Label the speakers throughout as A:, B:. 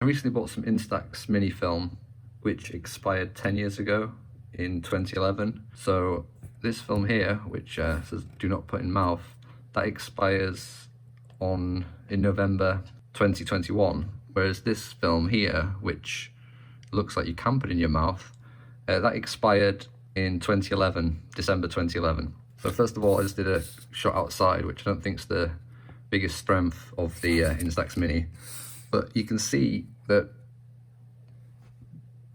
A: I recently bought some Instax Mini film, which expired 10 years ago in 2011. So this film here, which says "Do not put in mouth," that expires in November 2021. Whereas this film here, which looks like you can put in your mouth, that expired in 2011, December 2011. So first of all, I just did a shot outside, which I don't think is the biggest strength of the Instax Mini. But you can see that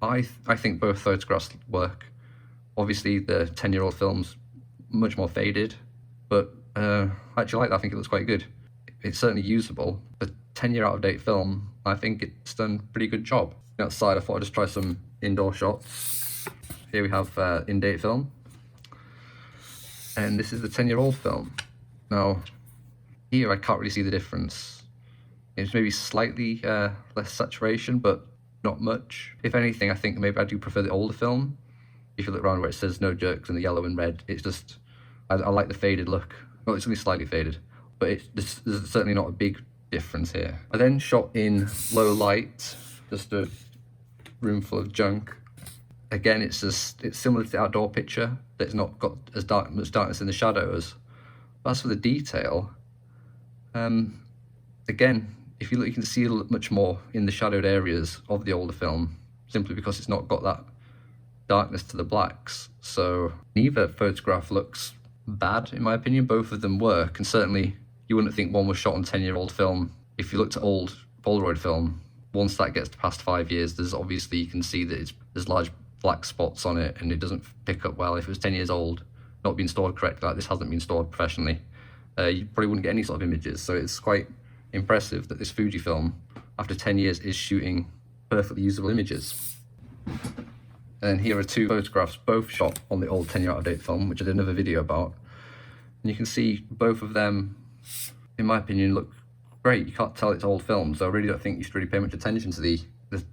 A: I think both photographs work. Obviously, the 10-year-old film's much more faded, but I actually like that. I think it looks quite good. It's certainly usable. The 10-year out-of-date film, I think it's done a pretty good job. Outside, I thought I'd just try some indoor shots. Here we have in-date film, and this is the 10-year-old film. Now, here I can't really see the difference. It's maybe slightly less saturation, but not much. If anything, I think maybe I do prefer the older film. If you look around where it says "no jerks" in the yellow and red, it's just, I like the faded look. Well, it's only slightly faded, but there's certainly not a big difference here. I then shot in low light, just a room full of junk. Again, it's similar to the outdoor picture, that it's not got as much darkness in the shadows. But as for the detail, again, if you look, you can see much more in the shadowed areas of the older film, simply because it's not got that darkness to the blacks. So neither photograph looks bad, in my opinion. Both of them work, and certainly you wouldn't think one was shot on 10-year-old film. If you looked at old Polaroid film, once that gets past 5 years, there's obviously, you can see that there's large black spots on it, and it doesn't pick up well. If it was 10 years old, not being stored correctly, like this hasn't been stored professionally, you probably wouldn't get any sort of images. So it's quite impressive that this Fujifilm, after 10 years, is shooting perfectly usable images. And here are two photographs, both shot on the old 10-year out-of-date film, which I did another video about. And you can see both of them, in my opinion, look great. You can't tell it's old film, so I really don't think you should really pay much attention to the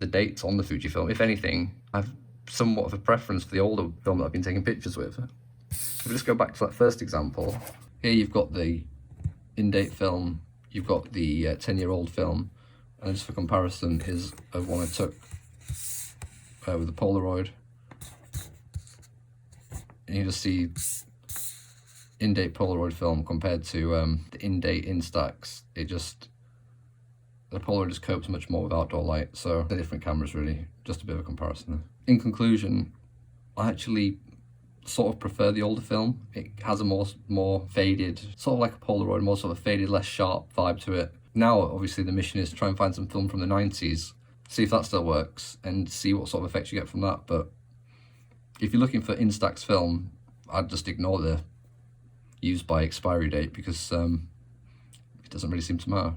A: dates on the Fujifilm. If anything, I have somewhat of a preference for the older film that I've been taking pictures with. If we just go back to that first example, here you've got the in-date film, you've got the 10-year-old film, and just for comparison, here's one I took with a Polaroid. And you just see in-date Polaroid film compared to the in-date Instax. The Polaroid just copes much more with outdoor light, so they're different cameras really, just a bit of a comparison. In conclusion, I actually sort of prefer the older film. It has a more faded, sort of like a Polaroid, more sort of faded, less sharp vibe to it. Now, obviously, the mission is to try and find some film from the 90s, see if that still works, and see what sort of effects you get from that. But if you're looking for Instax film, I'd just ignore the use by expiry date, because it doesn't really seem to matter.